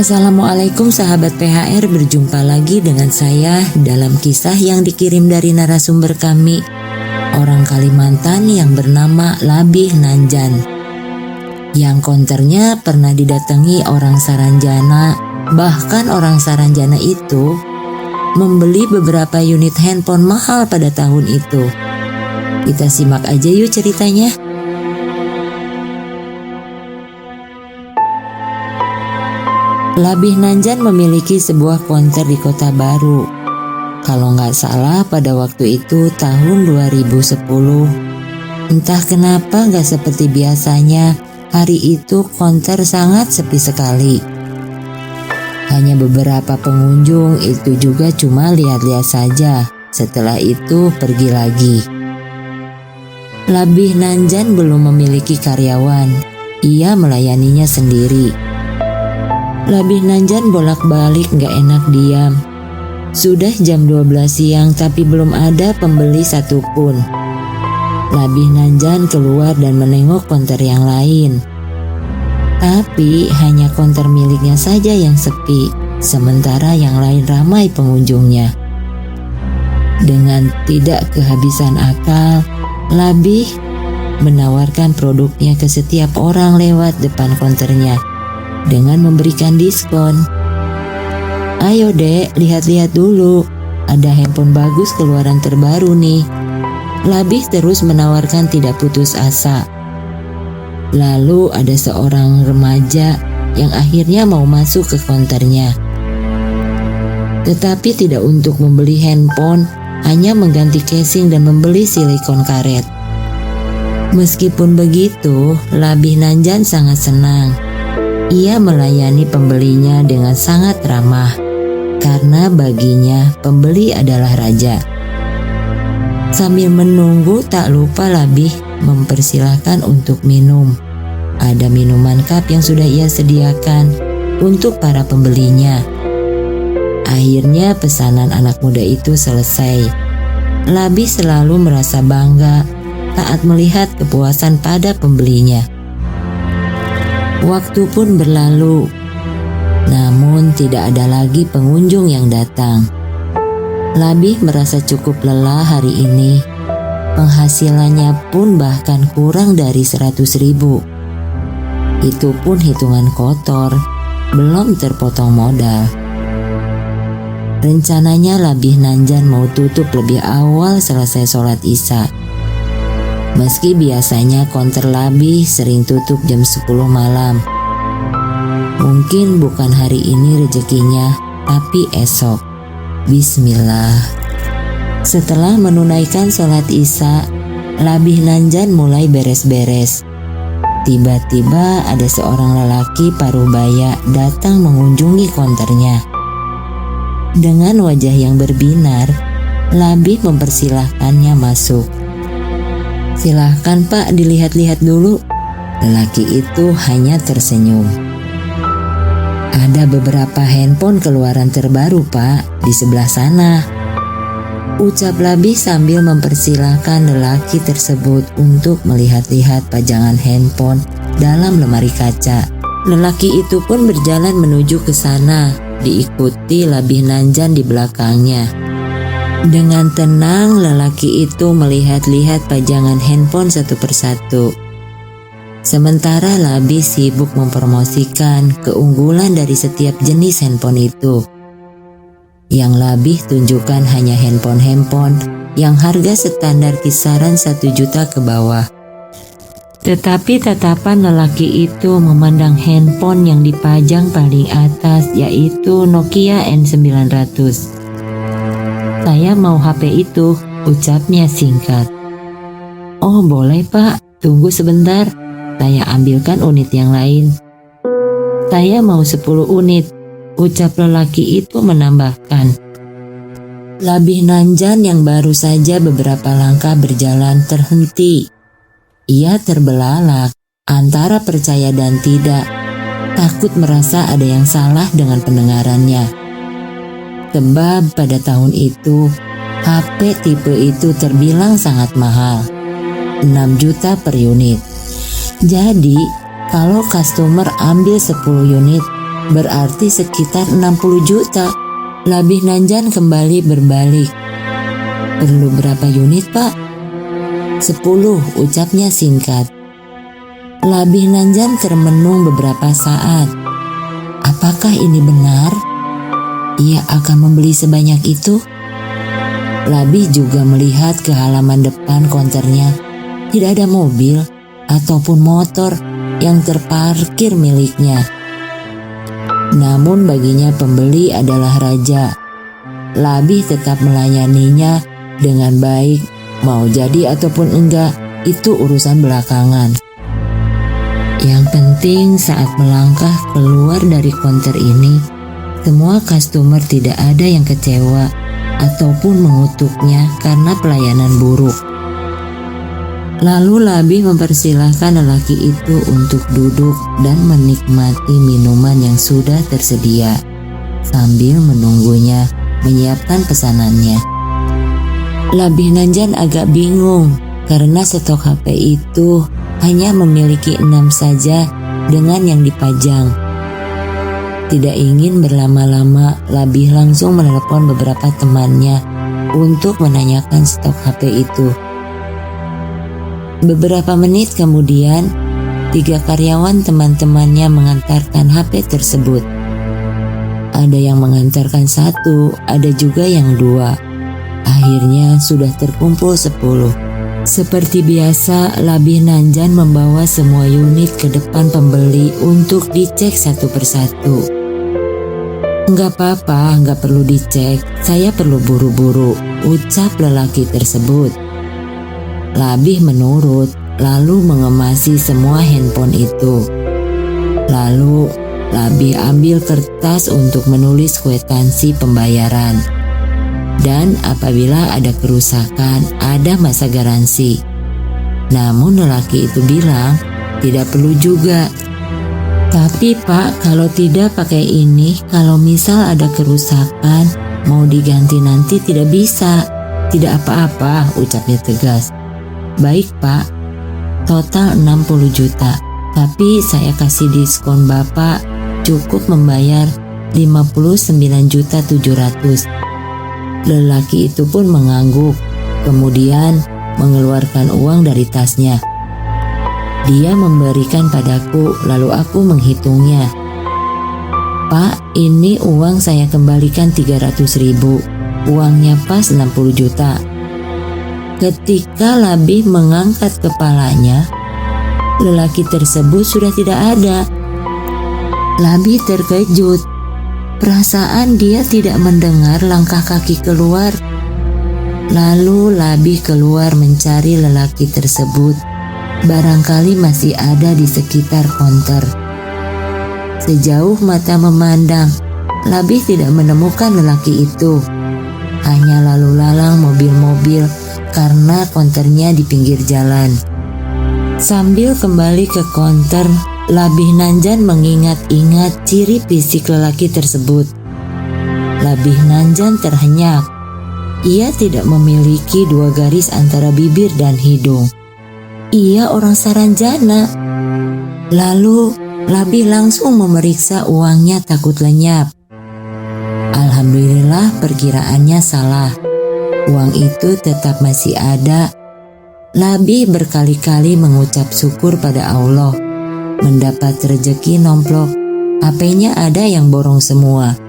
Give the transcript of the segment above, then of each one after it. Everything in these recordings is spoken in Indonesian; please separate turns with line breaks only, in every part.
Assalamualaikum sahabat PHR, berjumpa lagi dengan saya dalam kisah yang dikirim dari narasumber kami, orang Kalimantan yang bernama Labih Nanjan. Yang konternya pernah didatangi orang Saranjana, bahkan orang Saranjana itu membeli beberapa unit handphone mahal pada tahun itu. Kita simak aja yuk ceritanya. Labih Nanjan memiliki sebuah konter di Kota Baru. Kalau nggak salah pada waktu itu tahun 2010. Entah kenapa nggak seperti biasanya, hari itu konter sangat sepi sekali. Hanya beberapa pengunjung, itu juga cuma lihat-lihat saja. Setelah itu pergi lagi. Labih Nanjan belum memiliki karyawan. Ia melayaninya sendiri. Labih Nanjan bolak-balik gak enak diam. Sudah jam 12 siang tapi belum ada pembeli satupun. Labih Nanjan keluar dan menengok konter yang lain. Tapi hanya konter miliknya saja yang sepi, sementara yang lain ramai pengunjungnya. Dengan tidak kehabisan akal, Labih menawarkan produknya ke setiap orang lewat depan konternya dengan memberikan diskon. Ayo dek, lihat-lihat dulu, ada handphone bagus keluaran terbaru nih. Labih terus menawarkan tidak putus asa. Lalu ada seorang remaja yang akhirnya mau masuk ke konternya. Tetapi tidak untuk membeli handphone, hanya mengganti casing dan membeli silikon karet. Meskipun begitu, Labih Nanjan sangat senang. Ia melayani pembelinya dengan sangat ramah, karena baginya pembeli adalah raja. Sambil menunggu tak lupa Labih mempersilahkan untuk minum. Ada minuman cup yang sudah ia sediakan untuk para pembelinya. Akhirnya pesanan anak muda itu selesai. Labih selalu merasa bangga saat melihat kepuasan pada pembelinya. Waktu pun berlalu, namun tidak ada lagi pengunjung yang datang. Labih merasa cukup lelah hari ini. Penghasilannya pun bahkan kurang dari 100.000. Itu pun hitungan kotor, belum terpotong modal. Rencananya Labih Nanjan mau tutup lebih awal selesai sholat Isya. Meski biasanya konter Labih sering tutup jam 10 malam. Mungkin bukan hari ini rezekinya, tapi esok. Bismillah. Setelah menunaikan sholat Isya, Labih Nanjan mulai beres-beres. Tiba-tiba ada seorang lelaki parubaya datang mengunjungi konternya. Dengan wajah yang berbinar, Labih mempersilahkannya masuk. Silahkan Pak, dilihat-lihat dulu. Lelaki itu hanya tersenyum. Ada beberapa handphone keluaran terbaru Pak, di sebelah sana. Ucap Labih sambil mempersilahkan lelaki tersebut untuk melihat-lihat pajangan handphone dalam lemari kaca. Lelaki itu pun berjalan menuju ke sana, diikuti Labih Nanjan di belakangnya. Dengan tenang lelaki itu melihat-lihat pajangan handphone satu persatu. Sementara Labih sibuk mempromosikan keunggulan dari setiap jenis handphone itu. Yang Labih tunjukkan hanya handphone yang harga standar kisaran 1 juta ke bawah. Tetapi tatapan lelaki itu memandang handphone yang dipajang paling atas, yaitu Nokia N900. Saya mau HP itu, ucapnya singkat. Oh boleh Pak, tunggu sebentar, saya ambilkan unit yang lain. Saya mau 10 unit, ucap lelaki itu menambahkan. Labih Nanjan yang baru saja beberapa langkah berjalan terhenti. Ia terbelalak antara percaya dan tidak, takut merasa ada yang salah dengan pendengarannya. Sebab pada tahun itu, HP tipe itu terbilang sangat mahal, 6 juta per unit. Jadi, kalau customer ambil 10 unit, Berarti sekitar 60 juta. Labih Nanjan kembali berbalik. Perlu berapa unit, Pak? 10, ucapnya singkat. Labih Nanjan termenung beberapa saat. Apakah ini benar? Ia akan membeli sebanyak itu? Labih juga melihat ke halaman depan konternya. Tidak ada mobil ataupun motor yang terparkir miliknya. Namun baginya pembeli adalah raja. Labih tetap melayaninya dengan baik, mau jadi ataupun enggak, itu urusan belakangan. Yang penting saat melangkah keluar dari konter ini, semua customer tidak ada yang kecewa ataupun mengutuknya karena pelayanan buruk. Lalu Labih mempersilahkan lelaki itu untuk duduk dan menikmati minuman yang sudah tersedia sambil menunggunya menyiapkan pesanannya. Labih Nanjan agak bingung karena stok HP itu hanya memiliki 6 saja dengan yang dipajang. Tidak ingin berlama-lama, Labih langsung menelepon beberapa temannya untuk menanyakan stok HP itu. Beberapa menit kemudian, 3 karyawan teman-temannya mengantarkan HP tersebut. Ada yang mengantarkan 1, ada juga yang 2. Akhirnya sudah terkumpul 10. Seperti biasa, Labih Nanjan membawa semua unit ke depan pembeli untuk dicek satu persatu. Enggak apa-apa, enggak perlu dicek, saya perlu buru-buru, ucap lelaki tersebut. Labih menurut, lalu mengemasi semua handphone itu. Lalu Labih ambil kertas untuk menulis kwitansi pembayaran. Dan apabila ada kerusakan, ada masa garansi. Namun lelaki itu bilang, tidak perlu juga. Tapi Pak, kalau tidak pakai ini, kalau misal ada kerusakan, mau diganti nanti tidak bisa. Tidak apa-apa, ucapnya tegas. Baik Pak, total 60 juta, tapi saya kasih diskon Bapak, cukup membayar 59.700.000. Lelaki itu pun mengangguk, kemudian mengeluarkan uang dari tasnya. Dia memberikan padaku, lalu aku menghitungnya. Pak, ini uang saya kembalikan 300.000, uangnya pas 60 juta. Ketika Labih mengangkat kepalanya, lelaki tersebut sudah tidak ada. Labih terkejut. Perasaan dia tidak mendengar langkah kaki keluar. Lalu Labih keluar mencari lelaki tersebut. Barangkali masih ada di sekitar konter. Sejauh mata memandang, Labih tidak menemukan lelaki itu. Hanya lalu lalang mobil-mobil karena konternya di pinggir jalan. Sambil kembali ke konter, Labih Nanjan mengingat-ingat ciri fisik lelaki tersebut. Labih Nanjan terhenyak. Ia tidak memiliki 2 garis antara bibir dan hidung. Ia orang Saranjana. Lalu Labih langsung memeriksa uangnya takut lenyap. Alhamdulillah perkiraannya salah. Uang itu tetap masih ada. Labih berkali-kali mengucap syukur pada Allah. Mendapat rezeki nomplok, HP-nya ada yang borong semua.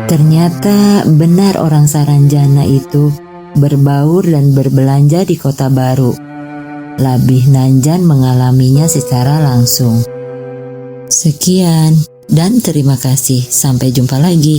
Ternyata benar orang Saranjana itu berbaur dan berbelanja di Kota Baru. Labih Nanjan mengalaminya secara langsung. Sekian dan terima kasih. Sampai jumpa lagi.